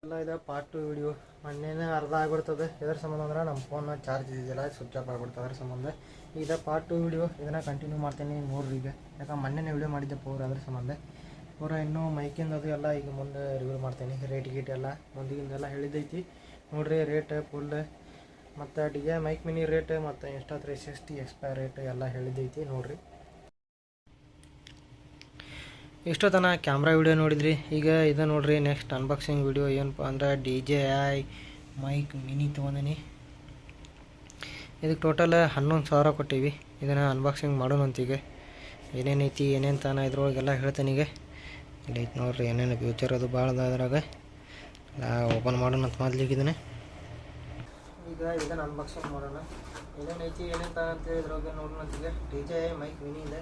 ಎಲ್ಲ ಇದೆ part 2 video ಮೊನ್ನೆನೇ ಅರ್ಧ ಆಗಿಬಿಡ್ತದೆ. ಇದರ ಸಂಬಂಧ ಅಂದ್ರೆ ನಮ್ಮ ಫೋನ್ನ ಚಾರ್ಜ್ ಇದೆಯಲ್ಲ ಸ್ವಿಚ್ ಆಫ್ ಆಗಿಬಿಡ್ತದೆ. ಅದರ ಸಂಬಂಧ ಈಗ ಪಾರ್ಟ್ 2 ವಿಡಿಯೋ ಇದನ್ನು ಕಂಟಿನ್ಯೂ ಮಾಡ್ತೀನಿ ನೋಡ್ರಿ. ಈಗ ಯಾಕಂದ್ರೆ ಮೊನ್ನೆನೇ ವಿಡಿಯೋ ಮಾಡಿದ್ದೆ ಪೂರ. ಅದ್ರ ಸಂಬಂಧ ಪೂರ ಇನ್ನೂ ಮೈಕಿಂದ ಅದು ಎಲ್ಲ ಈಗ ಮುಂದೆ ರಿವ್ಯೂ ಮಾಡ್ತೀನಿ. ರೇಟ್ ಗೀಟ್ ಎಲ್ಲ ಮುಂದಿಗಿಂದೆಲ್ಲ ಹೇಳಿದ್ದೈತಿ ನೋಡ್ರಿ. ರೇಟ್ ಫುಲ್ ಮತ್ತು DJI ಮೈಕ್ ಮಿನಿ ರೇಟ್ ಮತ್ತು Insta360 ಎಕ್ಸ್ಪೈರ್ ರೇಟ್ ಎಲ್ಲ ಹೇಳಿದ್ದೈತಿ ನೋಡ್ರಿ. ಇಷ್ಟೊತ್ತನ ಕ್ಯಾಮ್ರಾ ವಿಡಿಯೋ ನೋಡಿದ್ರಿ. ಈಗ ಇದು ನೋಡ್ರಿ ನೆಕ್ಸ್ಟ್ ಅನ್ಬಾಕ್ಸಿಂಗ್ ವಿಡಿಯೋ ಏನಪ್ಪ ಅಂದ್ರೆ DJI ಮೈಕ್ ಮಿನಿ ತೊಗೊಂಡಿನಿ. ಇದಕ್ಕೆ ಟೋಟಲ್ 11,000 ಕೊಟ್ಟಿವಿ. ಇದನ್ನು ಅನ್ಬಾಕ್ಸಿಂಗ್ ಮಾಡೋಣ ಅಂತೀಗ. ಏನೇನೈತಿ ಏನೇನು ತಾನ ಇದ್ರೊಳಗೆಲ್ಲ ಹೇಳ್ತೇನೆ. ಈಗ ಇಲ್ಲಿ ಐತಿ ನೋಡ್ರಿ ಏನೇನು ಫ್ಯೂಚರ್ ಅದು ಭಾಳ ಅದ್ರಾಗ ಓಪನ್ ಮಾಡೋಣ ಅಂತ ಮೊದಲಿಗೆ ಇದನ್ನು. ಈಗ ಇದನ್ನು ಅನ್ಬಾಕ್ಸಿಂಗ್ ಮಾಡೋಣ. ಏನೇನೈತಿ ಏನೇನು ತಾನ ಅಂತ ಇದ್ರೊಳಗೆ ನೋಡೋಣ ಅಂತೀಗ. DJI ಮೈಕ್ ಮಿನಿ ಇದೆ.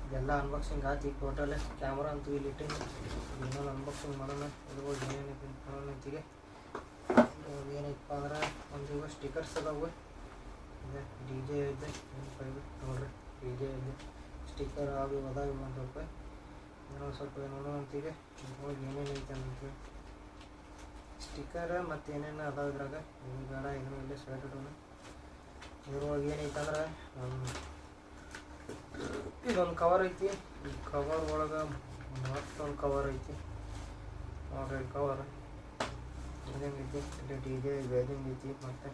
ಇದೆಲ್ಲ ಅನ್ಬಾಕ್ಸಿಂಗ್ ಆಯ್ತು. ಟೋಟಲ್ ಕ್ಯಾಮ್ರಾ ಅಂತೂ ಇಲ್ಲಿ ಇಟ್ಟಿನಿ. ಇನ್ನೊಂದು ಅನ್ಬಾಕ್ಸಿಂಗ್ ಮಾಡೋಣ. ಇದ್ರೊಳಗೆ ಏನೇನೈತಿ ನೋಡೋಣ ಅಂತೀಗೆ. ಏನೈತಪ್ಪ ಅಂದ್ರೆ ಒಂದು ಇವು ಸ್ಟಿಕರ್ಸ್ ಅದಾವೆ. ಇದೆ DJI ಇದೆ ನೋಡ್ರಿ. DJI ಇದೆ ಸ್ಟಿಕ್ಕರ್ ಅದು ಅದಾವ ಒಂದು ಸ್ವಲ್ಪ. ಇನ್ನೊಂದು ಸ್ವಲ್ಪ ನೋಡೋಣ ಅಂತೀಗೆ. ಇದ್ರೊಳಗೆ ಏನೇನೈತೆ ಅಂತೇಳಿ ಸ್ಟಿಕ್ಕರ್ ಮತ್ತು ಏನೇನು ಅದಾವ ಇದ್ರಾಗ. ಏನು ಬೇಡ ಏನೂ ಇಲ್ಲೇ ಸೈಡ್ ಇಡೋಣ. ಇದ್ರೊಳಗೆ ಏನೈತೆ ಅಂದ್ರೆ ಇದೊಂದು ಕವರ್ ಐತಿ. ಈ ಕವರ್ ಒಳಗೆ ಮತ್ತೊಂದು ಕವರ್ ಐತಿ ನೋಡ್ರಿ. ಕವರ್ ಇದಂಗೈತಿ. ಇಲ್ಲಿ DJI ಬ್ಯಾಗಿಂಗ್ ಐತಿ ಮತ್ತು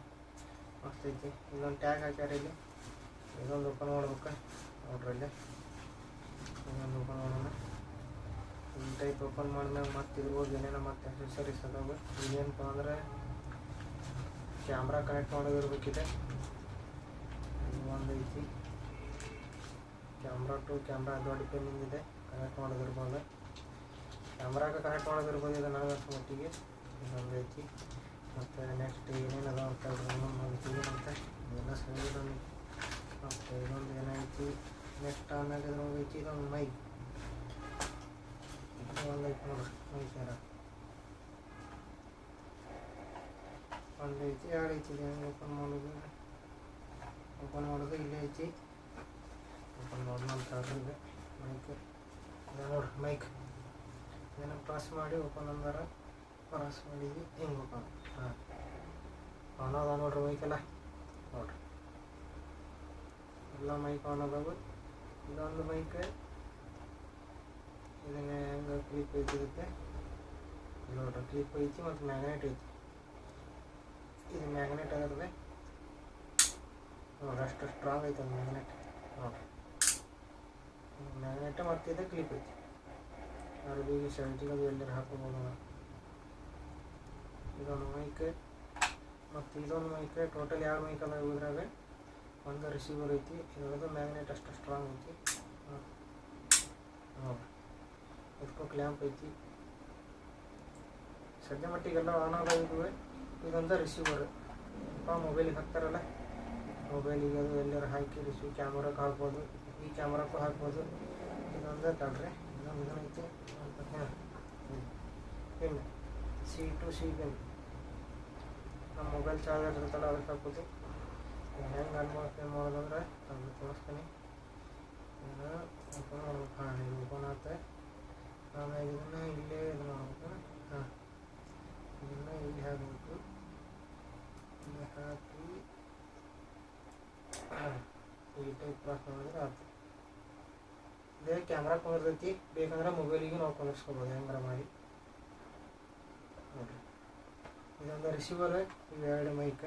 ಮಸ್ತ್ ಐತಿ. ಇದೊಂದು ಟ್ಯಾಗ್ ಹಾಕ್ಯಾರ ಇಲ್ಲಿ. ಇದೊಂದು ಓಪನ್ ಮಾಡ್ಬೇಕು ನೋಡ್ರಿ. ಇಲ್ಲಿ ಇದೊಂದು ಓಪನ್ ಮಾಡೋಣ. ಈ ಟೈಪ್ ಓಪನ್ ಮಾಡಿದ್ಮೇಲೆ ಮತ್ತು ಇದ್ರೊಳಗೆ ಏನೇನೋ ಮತ್ತು ಅಕ್ಸೆಸರೀಸ್ ಅದಾವೆ. ಇದೇನಪ್ಪ ಅಂದ್ರೆ ಕ್ಯಾಮ್ರಾ ಕನೆಕ್ಟ್ ಮಾಡೋದಿರ್ಬೇಕಿದೆ. ಒಂದು ಐತಿ ಕ್ಯಾಮ್ರಾ ಟು ಕ್ಯಾಮ್ರಾ ದೊಡ್ಡ ಪಿನ್ನಿಂಗ್ ಇದೆ. ಕನೆಕ್ಟ್ ಮಾಡೋದಿರ್ಬೋದು. ಕ್ಯಾಮ್ರಾಗೆ ಕನೆಕ್ಟ್ ಮಾಡೋದಿರ್ಬೋದು. ಇದು ನನಗೆ ಮಟ್ಟಿಗೆ ಇದೊಂದು ಐತಿ. ಮತ್ತು ನೆಕ್ಸ್ಟ್ ಏನೇನು ಅದಾವ ಅಂತ ನೋಡ್ತೀವಿ. ಮತ್ತು ಇದೆಲ್ಲ ಸೈಡ್ ಮತ್ತು ಇದೊಂದು ಏನೈತಿ ನೆಕ್ಸ್ಟ್ ಆಮ್ಯಾಗ ಇದ್ರೊಳಗೆ ಐತಿ. ಇದೊಂದು ಮೈಕ್ ಒಂದು ಐತಿ ನೋಡ್ರಿ. ಮೈಕ್ ಒಂದು ಐತಿ ಎರಡು ಐತಿ. ಹೆಂಗೆ ಓಪನ್ ಮಾಡೋದು ಇಲ್ಲೇ ಐತಿ. ಓಪನ್ ಮಾಡೋಣ ಅಂತ ಹೇಳ್ರಿ. ಮೈಕ್ ಇದೆ ನೋಡ್ರಿ. ಮೈಕ್ ಇದನ್ನು ಪ್ರೆಸ್ ಮಾಡಿ ಓಪನ್ ಅಂದ್ರೆ ಪ್ರೆಸ್ ಮಾಡಿದ್ವಿ ಹಿಂಗೆ ಓಪನ್. ಆನ್ ಅದ ನೋಡ್ರಿ ಮೈಕೆಲ್ಲ ನೋಡ್ರಿ. ಎಲ್ಲ ಮೈಕ್ ಆನ್ ಅದಾವೆ. ಇದೊಂದು ಮೈಕ್ ಇದನ್ನ ಹೆಂಗೆ ಕ್ಲಿಪ್ ಐತಿ. ಇದಕ್ಕೆ ನೋಡ್ರಿ ಕ್ಲಿಪ್ ಐತಿ ಮತ್ತು ಮ್ಯಾಗ್ನೆಟ್ ಐತಿ. ಇದು ಮ್ಯಾಗ್ನೆಟ್ ಆಗಿರ್ತದೆ ನೋಡ್ರಿ. ಅಷ್ಟು ಸ್ಟ್ರಾಂಗ್ ಐತೆ ಅದು ಮ್ಯಾಗ್ನೆಟ್ ನೋಡ್ರಿ. ಮ್ಯಾಗ್ನೆಟ್ ಮತ್ತು ಇದು ಕ್ಲಿಪ್ ಐತಿ. ಅರ್ಬಿಗೆ ಶರ್ಟಿಗೆ ಅದು ಎಲ್ಲರೂ ಹಾಕೋಬೋದು. ಇದೊಂದು ಮೈಕ್ ಮತ್ತು ಇದೊಂದು ಮೈಕ್. ಟೋಟಲ್ 2 ಮೈಕ್ ಅದಾವ ಇದ್ರಾಗ. ಒಂದು ರಿಸೀವರ್ ಐತಿ. ಇದ್ರದ್ದು ಮ್ಯಾಗ್ನೆಟ್ ಅಷ್ಟು ಸ್ಟ್ರಾಂಗ್ ಐತಿ ನೋಡ್ರಿ. ಇದಕ್ಕೂ ಕ್ಲ್ಯಾಂಪ್ ಐತಿ. ಸದ್ಯ ಮಟ್ಟಿಗೆಲ್ಲ ಆನ್ ಆದಾಗಿವೆ. ಇದೊಂದು ರಿಸೀವರ್ ಮೊಬೈಲಿಗೆ ಹಾಕ್ತಾರಲ್ಲ, ಮೊಬೈಲಿಗೆ ಅದು ಎಲ್ಲರೂ ಹಾಕಿ ರಿಸೀವ್ ಕ್ಯಾಮ್ರಾಕ್ಕೆ ಹಾಕ್ಬೋದು. ಈ ಕ್ಯಾಮ್ರಾಕ್ಕೂ ಹಾಕ್ಬೋದು. ಇದೊಂದು ತಡ್ರಿ. ಇದೊಂದು ಇದೈತಿ ಪಿನ್ C2C ಪಿನ್. ನಮ್ಮ ಮೊಬೈಲ್ ಚಾರ್ಜರ್ ಇರುತ್ತಲ್ಲ ಅದಕ್ಕೆ ಹಾಕೋದು. ಹೆಂಗೆ ಅನ್ಬಾಕ್ಸಿಂಗ್ ಮಾಡೋದಂದ್ರೆ ಅದು ತೋರಿಸ್ತೀನಿ. ಇದನ್ನು ಓಪನ್ ಮಾಡ್ಬೇಕು. ಇದು ಓಪನ್ ಆಗುತ್ತೆ. ಆಮೇಲೆ ಇದನ್ನು ಇಲ್ಲೇ ಇದು ಮಾಡ್ಬೇಕು. ಇದನ್ನು ಇಲ್ಲಿ ಹಾಕಬೇಕು. ಇಲ್ಲಿ ಹಾಕಿ ಈ ಟೈಪ್ ಕ್ರಾಸ್ ಮಾಡಿದ್ರೆ ಆಯ್ತು. ಇದೇ ಕ್ಯಾಮ್ರಾ ಕುಂದಿರ್ತೈತಿ. ಬೇಕಂದ್ರೆ ಮೊಬೈಲಿಗೂ ನಾವು ಕುಂದಿರ್ಸ್ಕೊಬೋದು ಹೆಂಗಾರ ಮಾಡಿ ನೋಡಿರಿ. ಇದೊಂದು ರಿಸೀವರ್. ಇವು 2 ಮೈಕ್.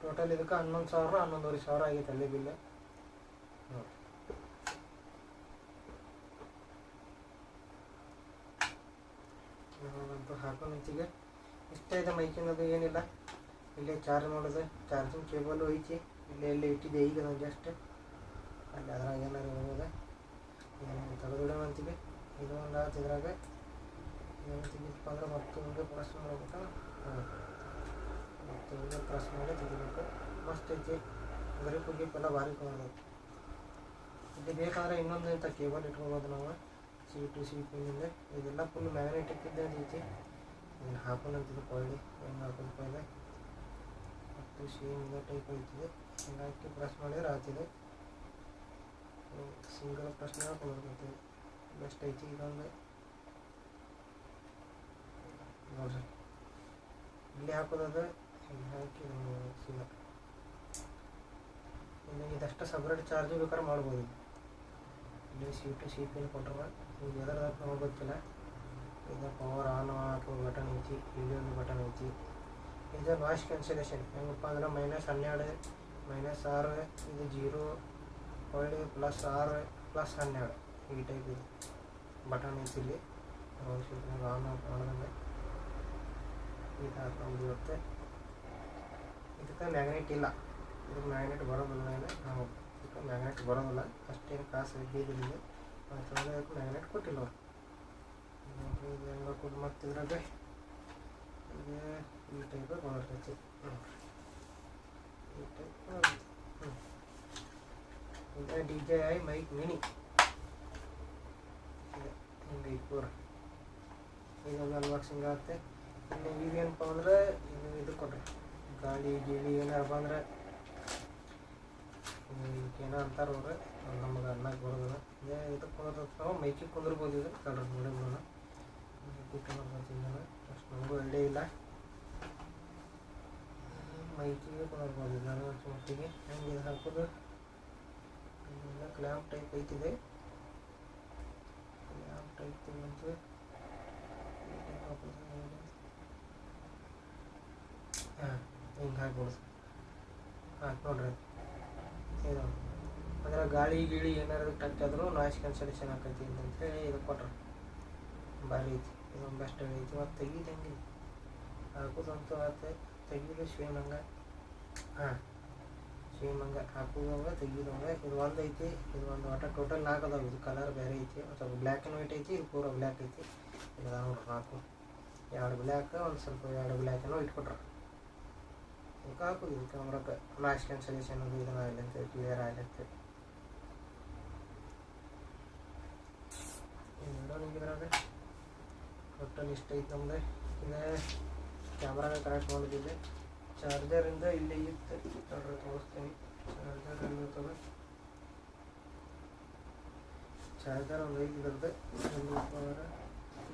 ಟೋಟಲ್ ಇದಕ್ಕೆ 11,000 11,500 ಆಗೈತೆ ಅಲ್ಲಿ ಬಿಲ್ ನೋಡಿ. ನಾವಂತೂ ಹಾಕೊಂಡು ನಿಂತಿಗೆ ಇಷ್ಟ ಇದೆ. ಮೈಕಿನದು ಏನಿಲ್ಲ. ಇಲ್ಲೇ ಚಾರ್ಜ್ ಮಾಡೋದು ಚಾರ್ಜಿಂಗ್ ಕೇಬಲು ಐತಿ. ಇಲ್ಲೇ ಇಟ್ಟಿದ್ದೆ ಈಗ ನಾನು ಜಸ್ಟ್ ಅಲ್ಲಿ. ಅದ್ರಾಗ ಏನಾರು ಇರ್ಬೋದು. ಏನು ತೆಗೆದುಬಿಡೋಣ ಅಂತೀವಿ. ಇದು ಒಂದು ಆಯ್ತು. ಇದ್ರಾಗ ಏನು ತೆಗಿತಪ್ಪ ಅಂದ್ರೆ ಮತ್ತು ಹಿಂಗೆ ಪ್ರೆಸ್ ಮಾಡ್ಬೇಕು. ಮತ್ತು ಹಿಂಗೆ ಪ್ರೆಸ್ ಮಾಡಿ ತೆಗಿಬೇಕು. ಮಸ್ತ್ ಐತಿ. ಗ್ರಿಪ್ ಗಿಪ್ಪೆಲ್ಲ ಭಾರಿ ತೊಗೊಂಡೈತಿ. ಇದು ಬೇಕಂದ್ರೆ ಇನ್ನೊಂದು ಇಂಥ ಕೇಬಲ್ ಇಟ್ಕೊಬೋದು ನಾವು. C2C ಪಿನ್ನಿಂದ. ಇದೆಲ್ಲ ಫುಲ್ ಮ್ಯಾಗ್ನೆಟಿಕ್ ಇದ್ದಂಗೆ ಐತಿ. ಇದನ್ನು ಹಾಕೊಂಡಂತಿದ್ದು ಕೊಳ್ಳಿ ಹೆಂಗೆ ಹಾಕೋದಪ್ಪ ಇದೆ. ಮತ್ತು ಸೇಮ್ ಇದೇ ಟೈಪ್ ಐತಿದೆ. ಹಿಂಗೆ ಹಾಕಿ ಪ್ರೆಸ್ ಮಾಡಿದ್ರೆ ಆಗ್ತಿದೆ. Single press ಹಾಕೊಂಡ್ಬರ್ತೈತಿ. ಬೆಸ್ಟ್ ಐತಿ. ಇದೊಂದು ನೋಡ್ರಿ, ಇಲ್ಲಿ ಹಾಕೋದು ಇಲ್ಲಿ ಹಾಕಿ ಸಿಗ ಇನ್ನು ಇದಷ್ಟು ಸಪ್ರೇಟ್ ಚಾರ್ಜ್ ಬೇಕಾದ್ರೆ ಮಾಡ್ಬೋದು. ಇಲ್ಲಿ ಸಿ ಪಿನ್ ಕೊಟ್ಟರೆ ಈಗ ಎದರದಾಗ ನಮಗೆ ಗೊತ್ತಿಲ್ಲ. ಇದು ಪವರ್ ಆನ್ ಹಾಕೋ ಬಟನ್ ಐತಿ, ಇಲ್ಲಿ ಒಂದು ಬಟನ್ ಐತಿ. ಇದು ನಾಯ್ಸ್ ಕ್ಯಾನ್ಸಲೇಷನ್ ಹೆಂಗಪ್ಪ ಅಂದ್ರೆ -12 -6 ಇದು 0 ಹೊಳ್ಳಿ +6 +12 ಈ ಟೈಪ್ ಇದು ಬಟನ್ ಐತಿ. ಇಲ್ಲಿ ಆನ್ ಮಾಡಿದಂಗೆ ಇದು ಹಾಕೊಂಡು ಇರುತ್ತೆ. ಇದಕ್ಕೆ ಮ್ಯಾಗ್ನೆಟ್ ಇಲ್ಲ, ಇದಕ್ಕೆ ಮ್ಯಾಗ್ನೆಟ್ ಬರೋದಿಲ್ಲ. ನಾವು ಇದಕ್ಕೆ ಮ್ಯಾಗ್ನೆಟ್ ಬರೋದಿಲ್ಲ, ಅಷ್ಟೇನು ಕಾಸು ಇದ್ದಿದ್ದಿಲ್ಲ. ಅದಕ್ಕೆ ಮ್ಯಾಗ್ನೆಟ್ ಕೊಟ್ಟಿಲ್ಲ ಅವರು. ಇದು ಹೆಂಗೆ ಹಾಕೋದು ಮತ್ತು ಇದ್ರಾಗ ಇದು ಈ ಟೈಪ್ ಬರ್ತೈತಿ ನೋಡಿರಿ. ಈ ಟೈಪ್ ಇದು DJI ಮೈಕ್ ಮಿನಿ ಹಿಂಗೆ ಪೂರ ಇದೊಂದು ಅನ್ಬಾಕ್ಸಿಂಗ್ ಆಗುತ್ತೆ. ಇನ್ನು ಏನಪ್ಪ ಅಂದ್ರೆ ಇದು ಕೊಡ್ರಿ, ಗಾಳಿ ಗೀಳಿ ಏನಾರು ಬಂದ್ರೆ ಏನೋ ಅಂತಾರೆ ಅವ್ರು, ನಮಗೆ ಅನ್ನಕ್ಕೆ ಬರೋದಿಲ್ಲ. ಇದಕ್ಕೆ ಕುಂದಿರ್ತದೆ, ಮೈಕಿಗೆ ಕುಂದಿರ್ಬೋದು. ಇದು ಕಡ್ರಿ ನೋಡಿದ್ರೂ ಅಷ್ಟು ನಮಗೂ ಐಡಿಯಾ ಇಲ್ಲ. ಮೈಕಿಗೆ ಕುಂದಿರ್ಬೋದು ನಾನು ಮಟ್ಟಿಗೆ. ಹೆಂಗೆ ಇದು ಹಾಕೋದು, ಕ್ಲ್ಯಾಂಪ್ ಟೈಪ್ ಐತಿದೆ. ಕ್ಲ್ಯಾಂಪ್ ಟೈಪ್ ಬಂತು, ಹಾಂ ಹಿಂಗೆ ಹಾಕ್ಬಿಡ್ದು. ಹಾಕಿ ನೋಡ್ರಿ, ಇದು ಅಂದ್ರೆ ಗಾಳಿ ಗೀಳಿ ಏನಾರು ಟಚ್ ಆದರೂ ನಾಯ್ಸ್ ಕ್ಯಾನ್ಸಲೇಷನ್ ಆಕೈತಿ ಅಂತೇಳಿ ಇದು ಕೊಟ್ರೆ ಭಾರಿ ಐತಿ. ಇದೊಂದು ಬೆಸ್ಟ್ ಐತಿ. ಮತ್ತು ತೆಗೀದು ಹೆಂಗೆ ಹಾಕೋದಂತೂ ಆಯ್ತು, ತೆಗೀದು ಸೇಮ್ ಹಂಗೆ. ಹಾಂ ಸೇಮ್ ಹಂಗೆ ಹಾಕೋದಂಗೆ ತೆಗೀದಂಗೆ. ಇದು ಒಂದು ಐತಿ, ಇದು ಒಂದು ಟೋಟಲ್ 4 ಅದಾವೆ. ಇದು ಕಲರ್ ಬೇರೆ ಐತಿ, ಸ್ವಲ್ಪ ಬ್ಲ್ಯಾಕ್ ಆ್ಯಂಡ್ ವೈಟ್ ಐತಿ. ಇದು ಪೂರ ಬ್ಲ್ಯಾಕ್ ಐತಿ. ಇದು ನೋಡ್ರಿ 4, 2 ಬ್ಲ್ಯಾಕ್, ಒಂದು ಸ್ವಲ್ಪ 2 ಬ್ಲ್ಯಾಕನ್ನು ಇಟ್ಕೊಟ್ರೆ ಇದಕ್ಕೆ ಹಾಕೋದು. ಇದು ಕ್ಯಾಮ್ರಾಕ್ಕೆ ನಾಯ್ಸ್ ಕ್ಯಾನ್ಸಲೇಷನ್ ಅದು ಇದನ್ನ ಆಗ್ಲಂತೆ, ಕ್ಲಿಯರ್ ಆಗ್ಲಂತೆ. ಇದ್ರಾಗ ಟೋಟಲ್ ಇಷ್ಟ ಐತೆ ನಮ್ದು. ಇದು ಕ್ಯಾಮ್ರಾಗ ಕನೆಕ್ಟ್ ಮಾಡೋದಿದೆ. ಚಾರ್ಜರಿಂದ ಇಲ್ಲಿ ಇತ್ತು ನೋಡ್ರಿ, ತೋರಿಸ್ತೀನಿ. ಚಾರ್ಜರ್ ಎಲ್ಲಿ ಇರ್ತದೆ, ಚಾರ್ಜರ್ ಒಂದು ಐತಿ ಇದ್ರದ್ದು.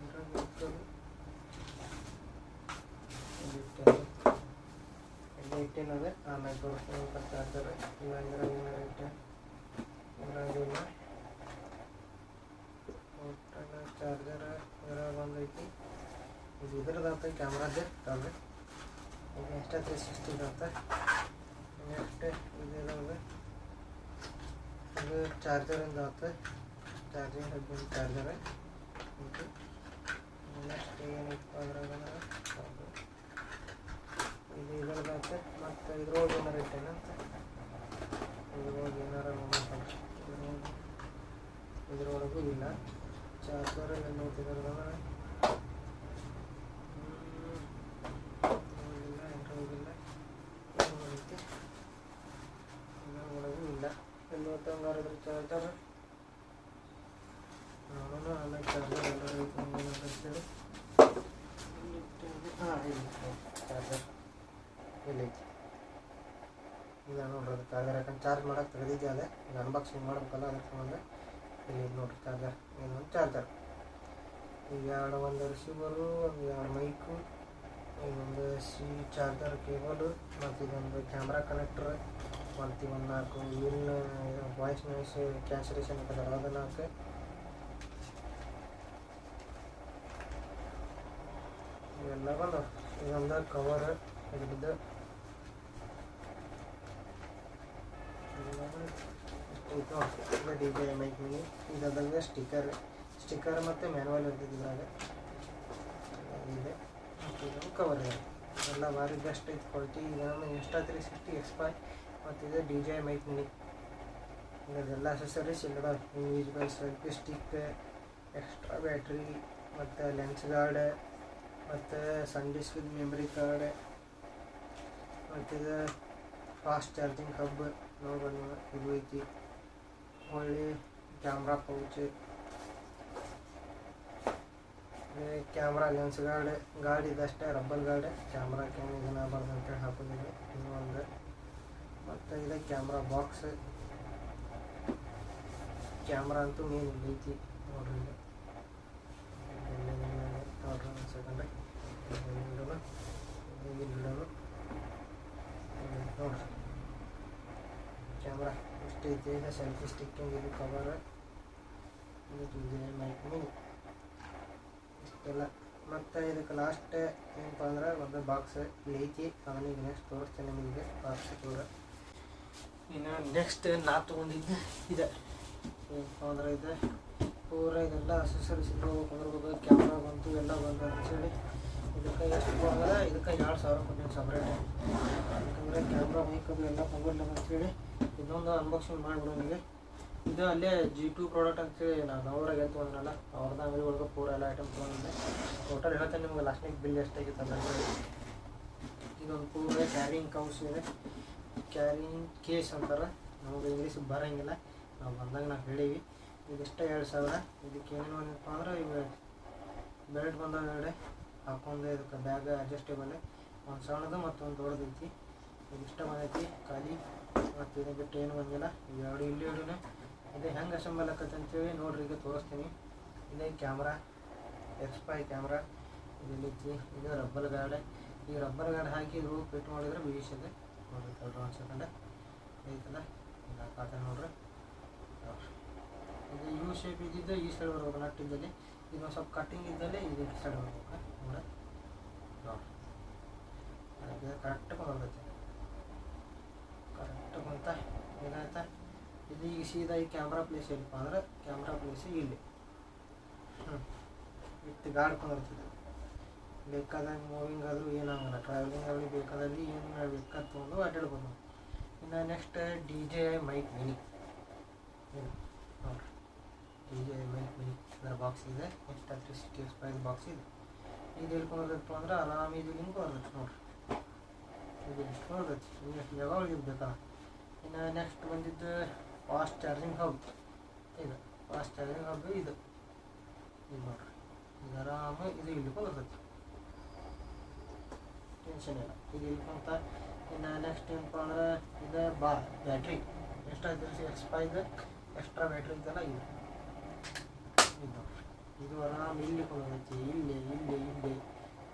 ಇದ್ರಾಗ ಇರ್ತದೆ ಇಟ್ಟೇನದೆ. ಆಮೇಲೆ ತೋರಿಸ್ತೀನಿ ಚಾರ್ಜರ್. ಇಲ್ಲ ಇದ್ರಾಗ ಏನಾರು ಇಟ್ಟೆ, ಇದ್ರಾಗ ಇಲ್ಲ. ಟೋಟಲ್ ಚಾರ್ಜರ್ ಇದ್ರಾಗ ಒಂದು ಐತಿ. ಇದು ಇದ್ರದ್ದು ಕ್ಯಾಮ್ರಾದ್ದು ನೋಡ್ರಿ. ಇದು ಎಕ್ಸ್ಟ್ರಾ 360 ಅಂತ. ನೆಕ್ಸ್ಟ್ ಇದು ಇದು ಚಾರ್ಜರಿಂದ ಆಯ್ತು, ಚಾರ್ಜಿಂಗ್ ಹಬ್ಬಿನ ಚಾರ್ಜರ್ ಐತಿ. ನೆಕ್ಸ್ಟ್ ಏನೈತಪ್ಪ ಅದ್ರಾಗ ಇದು ಇದ್ರದ್ದು. ಮತ್ತು ಇದ್ರೊಳಗೆ ಏನಾರು ಇಟ್ಟೇನಂತ, ಇದ್ರೊಳಗೆ ಏನಾರು ಇದ್ರೊಳಗೂ ಇಲ್ಲ. ಚಾರ್ಜರ್ ಎಲ್ಲ ನೋಡ್ತಿದ್ರಲ್ಲ ಹೋಗಿಲ್ಲ, ಐತಿ. ಇದ್ರೊಳಗೂ ಇಲ್ಲ. ಎಲ್ಲಿ ಹಂಗಾರೆ ಇದ್ರ ಚಾರ್ಜರ್ ನಾನು ಆಮೇಲೆ ಚಾರ್ಜರ್ ಎಲ್ಲರೂ ಅಂತೇಳಿ ಹಾಂ ಇಲ್ಲ ಚಾರ್ಜರ್ ಇಲ್ಲೈತಿ. ಇಲ್ಲ ನೋಡ್ರಿ, ಅದು ಚಾರ್ಜರ್ ಯಾಕಂದ್ರೆ ಚಾರ್ಜ್ ಮಾಡೋಕೆ ತೆಗೆದಿದ್ದೆ. ಅದೇ ಈಗ ಅನ್ಬಾಕ್ಸಿಂಗ್ ಮಾಡ್ಬೇಕಲ್ಲ, ಅದಕ್ಕೆ ಸಂಬಂಧ ಇಲ್ಲಿ ನೋಡ್ರಿ ಚಾರ್ಜರ್. ಇದೊಂದು ಚಾರ್ಜರ್, ಈಗ ಒಂದು ರಿಸೀವರು, ಒಂದು 2 ಮೈಕು, ಇದೊಂದು ಚಾರ್ಜರ್ ಕೇಬಲು, ಮತ್ತು ಇದೊಂದು ಕ್ಯಾಮ್ರಾ ಕನೆಕ್ಟ್ರ್, ಮತ್ತು ಒಂದು 4 ವಾಯ್ಸ್ ನಾಯ್ಸ್ ಕ್ಯಾನ್ಸಲೇಷನ್ ಇರ್ತದಲ್ಲ ಅದು 4. ಇವೆಲ್ಲ ಬಂದವು. ಇದೊಂದು ಕವರ್ ಇದ್ರದ್ದು. ಇದು DJI ಮೈಕ್ ಮಿನಿ. ಇದಾದಾಗ ಸ್ಟಿಕ್ಕರ್ ಮತ್ತು ಮ್ಯಾನುವಲ್ ಇರ್ತದೆ ಇದ್ರಾಗ ಇದೆ. ಮತ್ತು ಇದೊಂದು ಕವರ್ ಇದೆ. ಎಲ್ಲ ಭಾರಿ ಬೆಸ್ಟ್ ಐತೆ ಕ್ವಾಲಿಟಿ. ಇದನ್ನು Insta360 X5 ಮತ್ತು ಇದು DJI ಮೈಕ್ ಮಿನಿ. ಇದೆಲ್ಲ ಅಸೆಸರೀಸ್ ಇಲ್ಲ. Individual selfie stick, extra battery, ಮತ್ತು ಲೆನ್ಸ್ ಗಾರ್ಡ್, ಮತ್ತು ಸಂಡಿಸ್ಕ್ ವಿತ್ ಮೆಮ್ರಿ ಕಾರ್ಡ್, ಮತ್ತು ಇದು ಫಾಸ್ಟ್ ಚಾರ್ಜಿಂಗ್ ಹಬ್ ನೋಡ್ಬೋದು. ಇದು ಐತಿ. ಒಳ್ಳೆ camera pouch, camera lens guard ಇದಷ್ಟೇ ರಬ್ಬರ್ ಗಾರ್ಡ್. ಕ್ಯಾಮ್ರಾ ಇದನ್ನ ಬರ್ದು ಅಂತೇಳಿ ಹಾಕೋದಿದೆ. ಇದು ಒಂದು. ಮತ್ತು ಇದು ಕ್ಯಾಮ್ರಾ ಬಾಕ್ಸ್. ಕ್ಯಾಮ್ರಾ ಅಂತೂ ಮೇನ್ ಐತಿ ನೋಡ್ರಿ. ನೋಡ್ರಿ ಒಂದು ಸೆಕೆಂಡ್. ನೋಡ್ರಿ ಕ್ಯಾಮ್ರಾ ಇಷ್ಟೈತೆ. ಇದು ಸೆಲ್ಫಿ ಸ್ಟಿಕ್ಕಿಂಗ್, ಇದು ಕವರ್, ಇದು ಮೈಕ್ ಮಿನಿ ಇಷ್ಟೆಲ್ಲ. ಮತ್ತು ಇದಕ್ಕೆ ಲಾಸ್ಟ್ ಏನಪ್ಪ ಅಂದ್ರೆ ಒಂದು ಬಾಕ್ಸ್ ಇಲ್ಲಿ ಐತಿ, ಅವನಿಗೆ ನೆಕ್ಸ್ಟ್ ತೋರಿಸ್ತೇನೆ ನಿಮಗೆ ಬಾಕ್ಸ್ ಕೂಡ. ಇನ್ನು ನೆಕ್ಸ್ಟ್ ನಾ ತೊಗೊಂಡಿದ್ದೆ ಇದೆ ಏನಪ್ಪ ಅಂದ್ರೆ ಇದೆ ಪೂರ ಇದೆಲ್ಲ ಅಸೆಸರೀಸ್ ಕುಂದ್ರಬೇಕು. ಕ್ಯಾಮ್ರಾ ಬಂತು, ಎಲ್ಲ ಬಂತು ಅಂತೇಳಿ ಇದಕ್ಕೆ ಎಷ್ಟು ಬಂದ್ರೆ ಇದಕ್ಕೆ 2,000 ಕೊಟ್ಟಿನಿ ಸಪ್ರೇಟ್. ಯಾಕಂದರೆ ಕ್ಯಾಮ್ರಾ ಮೈಕ್ ಅದು ಎಲ್ಲ ಕುಂದಿರ್ಲಿಲ್ಲ ಅಂತೇಳಿ ಇನ್ನೊಂದು ಅನ್ಬಾಕ್ಸಿಂಗ್ ಮಾಡಿಬಿಡೋನಿಗೆ. ಇದು ಅಲ್ಲೇ G2 ಪ್ರಾಡಕ್ಟ್ ಅಂತೇಳಿ ನಾನು ಅವ್ರಾಗ ಏನು ತೊಗೊಂಡ್ರಲ್ಲ ಅವ್ರದ್ದು ಅಂಗಡಿ ಒಳಗೆ ಪೂರ ಎಲ್ಲ ಐಟಮ್ ತೊಗೊಂಡಿದ್ದೆ. ಟೋಟಲ್ ಹೇಳ್ತೇನೆ ನಿಮ್ಗೆ ಲಾಸ್ಟ್ನಿಗೆ ಬಿಲ್ ಎಷ್ಟಾಗಿತ್ತು ಅಂತ. ಇದೊಂದು ಪೂರ ಕ್ಯಾರಿಂಗ್ ಕೌಸ್ ಇದೆ, ಕ್ಯಾರಿಂಗ್ ಕೇಸ್ ಅಂತಾರೆ, ನಮಗೆ ಇಂಗ್ಲೀಷ್ ಬರೋಂಗಿಲ್ಲ, ನಾವು ಬಂದಾಗ ನಾವು ಹೇಳೀವಿ. ಇದಿಷ್ಟ 2,000. ಇದಕ್ಕೆ ಏನೇನು ಏನಪ್ಪ ಅಂದ್ರೆ ಇವು ಬೆಲ್ಟ್ ಬಂದವ ಎರಡು ಹಾಕೊಂಡು, ಇದಕ್ಕೆ ಬ್ಯಾಗ್ ಅಡ್ಜಸ್ಟೇಬಲ್ ಒಂದು ಸಣ್ಣದು ಮತ್ತು ಒಂದು ದೊಡ್ಡದೈತಿ. ಇದಿಷ್ಟ ಬಂದೈತಿ ಖಾಲಿ, ಮತ್ತು ಇದನ್ನು ಬಿಟ್ಟು ಏನು ಬಂದಿಲ್ಲ. ಇವೆರಡು ಇಲ್ಲಿ ಎರಡೂ ಇದು ಹೆಂಗೆ ಅಸೆಂಬಲ್ ಆಕತ್ತೆ ಅಂತೇಳಿ ನೋಡ್ರಿ ಈಗ ತೋರಿಸ್ತೀನಿ. ಇದೇ ಕ್ಯಾಮ್ರಾ X5 ಕ್ಯಾಮ್ರಾ ಇದೈತಿ. ಇದು ರಬ್ಬರ್ ಗಾರ್ಡ್, ಈ ರಬ್ಬರ್ ಗಾರ್ಡ್ ಹಾಕಿ ಇದು ಫಿಟ್ ಮಾಡಿದ್ರೆ ಬೀಳಿಸಿದೆ ನೋಡ್ರಿ. ಒಂದು ಸೆಕೆಂಡ್ ಐತಲ್ಲ ಇದು ಹಾಕತ್ತೆ ನೋಡ್ರಿ. ಇದು ಯು ಶೇಪ್ ಇದ್ದಿದ್ದು ಈ ಸೈಡ್ ಬರ್ಬೇಕು ನಟ್ ಇದ್ದಲ್ಲಿ, ಇದೊಂದು ಸ್ವಲ್ಪ ಕಟ್ಟಿಂಗ್ ಇದ್ದಲ್ಲಿ ಇದು ಈ ಸೈಡ್ ಬರ್ಬೇಕು ನೋಡ್ರಿ. ಕರೆಕ್ಟ್ ಬಂದೈತೆ, ಕರೆಕ್ಟ್ ಬಂತ ಏನಾಯ್ತಾ. ಇದು ಈಗ ಸೀದಾ ಈ ಕ್ಯಾಮ್ರಾ ಪ್ಲೇಸ್ ಇಲ್ಲಪ್ಪ ಅಂದ್ರೆ ಕ್ಯಾಮ್ರಾ ಪ್ಲೇಸ್ ಇಲ್ಲಿ ವಿತ್ ಗಾರ್ಡ್ ಕೊಂಡಿರ್ತದೆ. ಬೇಕಾದಾಗ ಮೂವಿಂಗ್ ಆದರೂ ಏನಾಗಲ್ಲ, ಟ್ರಾವೆಲಿಂಗ್ ಆಗಲಿ ಬೇಕಾದಲ್ಲಿ ಏನು ಬೇಕಾದ ತೊಗೊಂಡು ಅಡ್ಡಾಡ್ಬೋದು. ಇನ್ನು ನೆಕ್ಸ್ಟ್ DJI ಮೈಕ್ ಮಿನಿ ಇದು ನೋಡಿರಿ. DJI ಮೈಕ್ ಮಿನಿ ಇದರ ಬಾಕ್ಸ್ ಇದೆ, ಎಕ್ಸ್ಟ್ರಾ 360 X5 ಬಾಕ್ಸ್ ಇದೆ. ಇದು ಹೇಳ್ಕೊಂಡಿರ್ತಪ್ಪ ಅಂದ್ರೆ ಆರಾಮ ಇದು ಹಿಂಗೆ ಬರ್ತೈತೆ ನೋಡಿರಿ. ಇದು ಇಷ್ಟು ಬರ್ತೈತಿ, ಇನ್ನೆಷ್ಟು ಜಾಗ ಒಳಗಿರ್ಬೇಕಲ್ಲ. ಇನ್ನು ನೆಕ್ಸ್ಟ್ ಬಂದಿದ್ದು ಫಾಸ್ಟ್ ಚಾರ್ಜಿಂಗ್ ಹಬ್. ಇದು ಫಾಸ್ಟ್ ಚಾರ್ಜಿಂಗ್ ಹಬ್ ಇದು ನೋಡಿರಿ. ಇದು ಆರಾಮ ಇದು ಇಲ್ಲಿ ಬರ್ತೈತಿ, ಟೆನ್ಷನ್ ಇಲ್ಲ, ಇದು ಇಲ್ಕೊಂತ. ಇನ್ನು ನೆಕ್ಸ್ಟ್ ಏನಪ್ಪ ಅಂದ್ರೆ ಇದು ಬ್ಯಾಟ್ರಿ ಎಷ್ಟಾಯ್ತು X5 ಎಕ್ಸ್ಟ್ರಾ ಬ್ಯಾಟ್ರಿ ಇದೆಲ್ಲ ಇದು ನೋಡಿರಿ. ಇದು ಆರಾಮ ಇಲ್ಲಿ ಕೊಂಡೈತಿ, ಇಲ್ಲಿ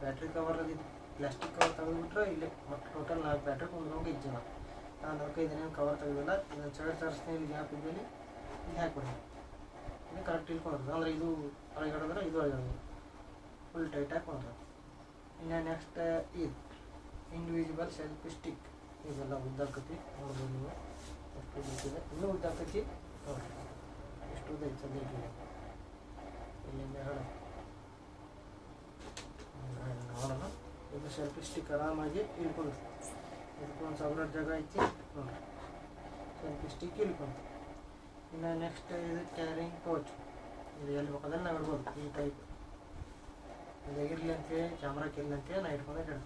ಬ್ಯಾಟ್ರಿ ಕವರ್ ಅದು ಪ್ಲಾಸ್ಟಿಕ್ ಕವರ್ ತೆಗೆದುಬಿಟ್ರೆ ಇಲ್ಲಿ ಮತ್ತು ಟೋಟಲ್ 4 ಬ್ಯಾಟ್ರಿ ಕೊಂಡ್ರಂಗೆ ಇದ್ದೆ ನಾನು ಅದಕ್ಕೆ ಇದನ್ನೇನು ಕವರ್ ತೆಗೆದಿಲ್ಲ. ಇದನ್ನು ಚಳಿ ತರಿಸ್ತೀನಿ, ಇಲ್ಲಿ ಗ್ಯಾಪ್ ಇದ್ದಲ್ಲಿ ಇಲ್ಲಿ ಹಾಕ್ಬಿಡಿ. ಇದು ಕರೆಕ್ಟ್ ಇಟ್ಕೊಂಡಿರ್ತದೆ ಅಂದ್ರೆ ಇದು ಒಳಗಡೆ ಇದು ಒಳಗಡೆ ಫುಲ್ ಟೈಟ್ ಹಾಕ್ಕೊಂಡಿರ್ತದೆ. ಇನ್ನು ನೆಕ್ಸ್ಟ್ ಇದು ಇಂಡಿವಿಜುವಲ್ ಸೆಲ್ಫಿ ಸ್ಟಿಕ್, ಇದೆಲ್ಲ ಉದ್ದಾಕತಿ ನೋಡ್ಬೋದು ನೀವು ಎಷ್ಟು ಉದ್ದಿದೆ. ಇನ್ನೂ ಉದ್ದಾಕತಿ ನೋಡಿರಿ, ಎಷ್ಟು ಉದ್ದ ಐತೆ ಸದ್ಯಕ್ಕೆ ಇಲ್ಲಿಂದ ಹೇಳೋಣ ನೋಡೋಣ. ಇದು ಸೆಲ್ಫಿ ಸ್ಟಿಕ್ ಆರಾಮಾಗಿ ಇಳ್ಕೊಂಡಿರ್ತದೆ. ಇದಕ್ಕೊಂದು ಸಪ್ರೇಟ್ ಜಾಗ ಐತಿ ನೋಡಿರಿ, ಸೆಲ್ಫಿ ಸ್ಟಿಕ್ ಇಳ್ಕೊಂತ. ಇನ್ನು ನೆಕ್ಸ್ಟ್ ಇದು ಕ್ಯಾರಿಂಗ್ ಪೌಚ್, ಇದು ಎಲ್ಲಿ ಬೇಕಾದ್ರೆ ನಾವು ಇಡ್ಬೋದು ಈ ಟೈಪ್. ಇದಾಗಿರಲಿ ಅಂತೇಳಿ ಕ್ಯಾಮ್ರಾಕ್ಕೆ ಇಲ್ಲ ಅಂತೇಳಿ ನಾ ಇಟ್ಕೊಂಡೆ ಇಡ್ತೀನಿ.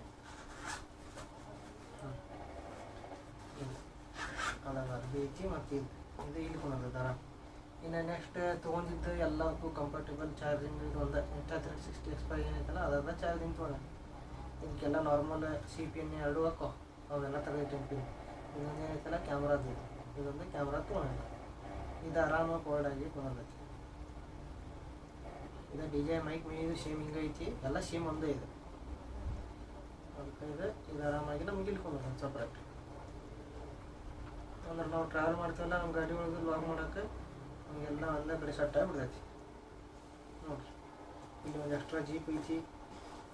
ಅದಾಗ ಅದು ಐತಿ ಮತ್ತು ಇದು ಇಳ್ಕೊಂಡದ ದರ. ಇನ್ನು ನೆಕ್ಸ್ಟ್ ತೊಗೊಂಡಿದ್ದು ಎಲ್ಲಕ್ಕೂ ಕಂಫರ್ಟೇಬಲ್ ಚಾರ್ಜಿಂಗ್ ಇದು ಒಂದು Insta360 X5 ಏನೈತಲ್ಲ ಅದೆಲ್ಲ ಚಾರ್ಜಿಂಗ್ ತೊಗೊಂಡೆ. ಇದಕ್ಕೆಲ್ಲ ನಾರ್ಮಲ್ CPN 2 ಹಾಕೋ ಅವೆಲ್ಲ ತೆಗೆದಿಟ್ಟು ಇದೊಂದು ಏನೈತಲ್ಲ ಕ್ಯಾಮ್ರಾದು ಇದೊಂದು ಕ್ಯಾಮ್ರಾ ತೊಗೊಂಡಿಲ್ಲ. ಇದು ಆರಾಮಾಗಿ ಕೋಲ್ಡಾಗಿ ತೊಗೊಂಡೈತಿ. ಇದು DJI ಮೈಕ್ ಮಿನಿ, ಇದು ಸೇಮ್ ಹಿಂಗೆ ಐತಿ, ಎಲ್ಲ ಸೇಮ್ ಒಂದೇ ಇದೆ. ಅದಕ್ಕೆ ಇದು ಆರಾಮಾಗಿ ನಮ್ಗೆ ಇಳ್ಕೊಂಡ್ಬರ್ತದೆ ಸಪ್ರೇಟ್. ಅಂದ್ರೆ ನಾವು ಟ್ರಾವೆಲ್ ಮಾಡ್ತೀವಲ್ಲ ನಮ್ಮ ಗಾಡಿ ಒಳಗೆ ಲಾಗ್ ಮಾಡೋಕ್ಕೆ ನಮಗೆಲ್ಲ ಒಂದೇ ಕಡೆ ಸೆಟ್ ಆಗಿಬಿಡ್ತೈತಿ ನೋಡಿರಿ. ಇಲ್ಲಿ ಒಂದು ಎಕ್ಸ್ಟ್ರಾ ಜೀಪ್ ಐತಿ.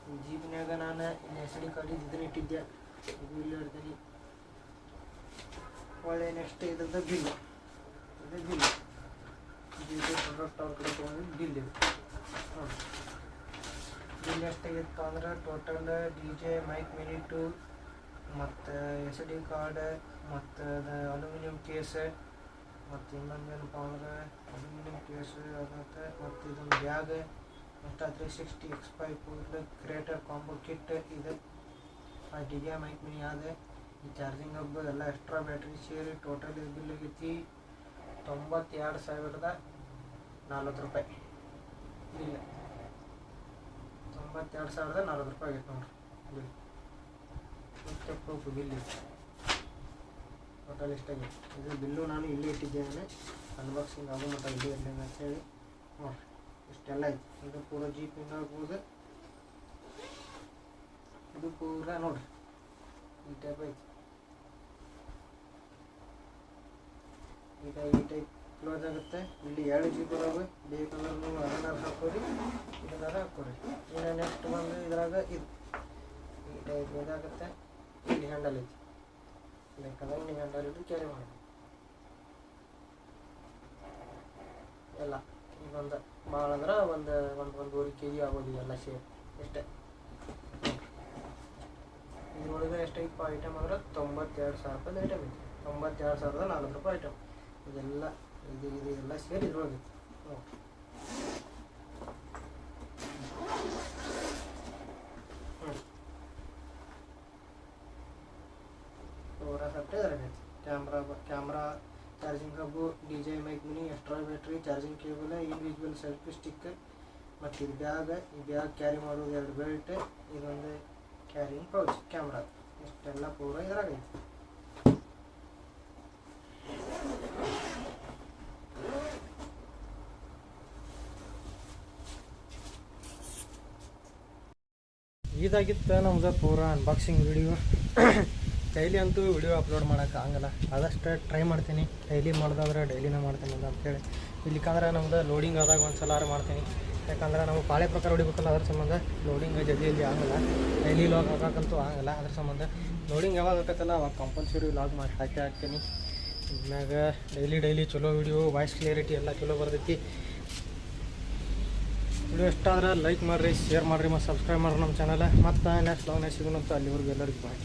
ಈ ಜೀಪ್ನಾಗ ನಾನು ಇಲ್ಲಿ SD ಕಾರ್ಡ್ ಇದನ್ನ ಇಟ್ಟಿದ್ದೆ, ಇದು ಇಲ್ಲಿ ಇಡ್ತೀನಿ. ಒಳ್ಳೆ ನೆಕ್ಸ್ಟ್ ಇದ್ರದ್ದು ಬಿಲ್, ಇದು ಬಿಲ್ G2 ಪ್ರಾಡಕ್ಟ್ ಅವ್ರ ಕಡೆ ತೊಗೊಂಡಿದ್ದು ಬಿಲ್ ಇದು ನೋಡಿ. ಬಿಲ್ ಎಷ್ಟಾಗಿತ್ತು ಅಂದ್ರೆ ಟೋಟಲ್ DJI ಮೈಕ್ ಮಿನಿ 2 ಮತ್ತು SD ಕಾರ್ಡ್ ಮತ್ತು ಅಲ್ಯೂಮಿನಿಯಂ ಕೇಸ್ ಮತ್ತು ಇನ್ನೊಂದು ಏನಪ್ಪ ಅಂದ್ರೆ ಅಲ್ಯೂಮಿನಿಯಂ ಕೇಸ್ ಅದಕ್ಕೆ ಮತ್ತು ಇದೊಂದು bag Insta360 X5 full creator combo kit ಇದು DJI ಮೈಕ್ ಮಿನಿ ಆದ. ಈ ಚಾರ್ಜಿಂಗ್ ಹಬ್ ಎಲ್ಲ ಎಕ್ಸ್ಟ್ರಾ ಬ್ಯಾಟ್ರಿ ಸೇರಿ ಟೋಟಲ್ ಇದು ಬಿಲ್ ಆಗೈತಿ 92,040 ರೂಪಾಯಿ. ಬಿಲ್ 92,040 ರೂಪಾಯಿ ಆಗೈತೆ ನೋಡಿರಿ ಬಿಲ್. ಮತ್ತೆ ಪ್ರೂಫ್ ಬಿಲ್ ಟೋಟಲ್ ಇಷ್ಟಾಗೈತೆ. ಇದು ಬಿಲ್ಲು ನಾನು ಇಲ್ಲೇ ಇಟ್ಟಿದ್ದೇನೆ, ಅನ್ಬಾಕ್ಸಿಂಗ್ ಆಗೋ ಮಟ್ಟ ಇಲ್ಲೇ ಇರಲಿ ಅಂತೇಳಿ ನೋಡಿರಿ. ಇಷ್ಟೆಲ್ಲ ಐತಿ. ಇದು ಪೂರ ಜೀಪ್ ಹಿಂಗೆ ಆಗ್ಬೋದು ಇದು ಪೂರ ನೋಡ್ರಿ ಈ ಟೈಪ್ ಐತಿ. ಈ ಟೈಪ್ ಕ್ಲೋಸ್ ಆಗುತ್ತೆ. ಇಲ್ಲಿ 2 ಜಿಪ್ ಅದಾವೆ. ಬೇಕಂದ್ರೆ ನೀವು ಅದನ್ನಾರು ಹಾಕೋರಿ, ಇದನ್ನಾರು ಹಾಕೋರಿ. ಇನ್ನು ನೆಕ್ಸ್ಟ್ ಬಂದು ಇದ್ರಾಗ ಇದು ಈ ಟೈಪ್ ಇದಾಗುತ್ತೆ. ಇಲ್ಲಿ ಹ್ಯಾಂಡಲ್ ಐತಿ, ಬೇಕಾದಾಗ ನೀವು ಹ್ಯಾಂಡಲ್ ಇಟ್ಟು ಕ್ಯಾರಿ ಮಾಡ್ಬೋದು ಎಲ್ಲ. ಇದೊಂದು ಭಾಳ ಅಂದ್ರೆ ಒಂದೂವರೆ kg ಆಗೋದು ಎಲ್ಲ ಶೇಪ್ ಎಷ್ಟೇ. ಇದ್ರೊಳಗೆ ಎಷ್ಟೈತಪ್ಪ ಐಟಮ್ ಅಂದ್ರೆ 92,000 ರೂಪಾಯಿ ಐಟಮ್ ಐತಿ. 92,400 ರೂಪಾಯಿ ಐಟಮ್. ಇದೆಲ್ಲ ಇದೆಲ್ಲ ಸೇರಿ ಇದ್ರೊಳಗೆ ನೋಡಿರಿ. ಪೂರಾ ಸೆಟ್ ಇದ್ರಾಗ ಐತಿ. Camera, charging hub, DJI mic mini, extra battery, charging cable, individual selfie stick, ಮತ್ತು ಇದು ಬ್ಯಾಗ್ ಕ್ಯಾರಿ ಮಾಡೋದು 2 ಬೆಲ್ಟ್, ಇದೊಂದು ಕ್ಯಾರಿಂಗ್ ಪೌಚ್ ಕ್ಯಾಮ್ರಾ. ಇಷ್ಟೆಲ್ಲ ಪೂರ ಇದ್ರಾಗ ಐತಿ. ಇದಾಗಿತ್ತು ನಮ್ದು ಪೂರ ಅನ್ಬಾಕ್ಸಿಂಗ್ ವಿಡಿಯೋ. ಡೈಲಿ ಅಂತೂ ವಿಡಿಯೋ ಅಪ್ಲೋಡ್ ಮಾಡೋಕೆ ಆಗಲ್ಲ, ಆದಷ್ಟು ಟ್ರೈ ಮಾಡ್ತೀನಿ. ಡೈಲಿ ಮಾಡೋದಾದ್ರೆ ಡೈಲಿನೇ ಮಾಡ್ತೀನಿ ಅಂತೇಳಿ. ಇಲ್ಲಿಕಂದ್ರೆ ನಮ್ದು ಲೋಡಿಂಗ್ ಆದಾಗ ಒಂದು ಸಲ ಮಾಡ್ತೀನಿ. ಯಾಕಂದ್ರೆ ನಾವು ಪಾಳೆ ಪ್ರಕಾರ ಹೊಡಿಬೇಕಲ್ಲ, ಅದ್ರ ಸಂಬಂಧ ಲೋಡಿಂಗ್ ಜಲ್ದಿ ಆಗಲ್ಲ. ಡೈಲಿ ಲಾಗ್ ಹಾಕೋಕ್ಕಂತೂ ಆಗಲ್ಲ. ಅದ್ರ ಸಂಬಂಧ ಲೋಡಿಂಗ್ ಯಾವಾಗ ಆಕತ್ತಲ್ಲ ಅವಾಗ ಕಂಪಲ್ಸರಿ ಲಾಗ್ ಮಾಡಿ ಹಾಕ್ತೀನಿ. ಇನ್ಮ್ಯಾಗ ಡೈಲಿ ಚಲೋ ವಿಡಿಯೋ, ವಾಯ್ಸ್ ಕ್ಲಿಯರಿಟಿ ಎಲ್ಲ ಚಲೋ ಬರ್ತೈತಿ. ವಿಡಿಯೋ ಇಷ್ಟ ಆದ್ರೆ ಲೈಕ್ ಮಾಡಿರಿ, ಶೇರ್ ಮಾಡಿರಿ ಮತ್ತು ಸಬ್ಸ್ಕ್ರೈಬ್ ಮಾಡಿರಿ ನಮ್ಮ ಚಾನಲ್. ಮತ್ತು ನೆಕ್ಸ್ಟ್ ಲಾಗ್ನಾಗ ಸಿಗೋಣಂತ. ಅಲ್ಲಿವರೆಗೂ ಎಲ್ಲರಿಗೂ ಬಾಯ್.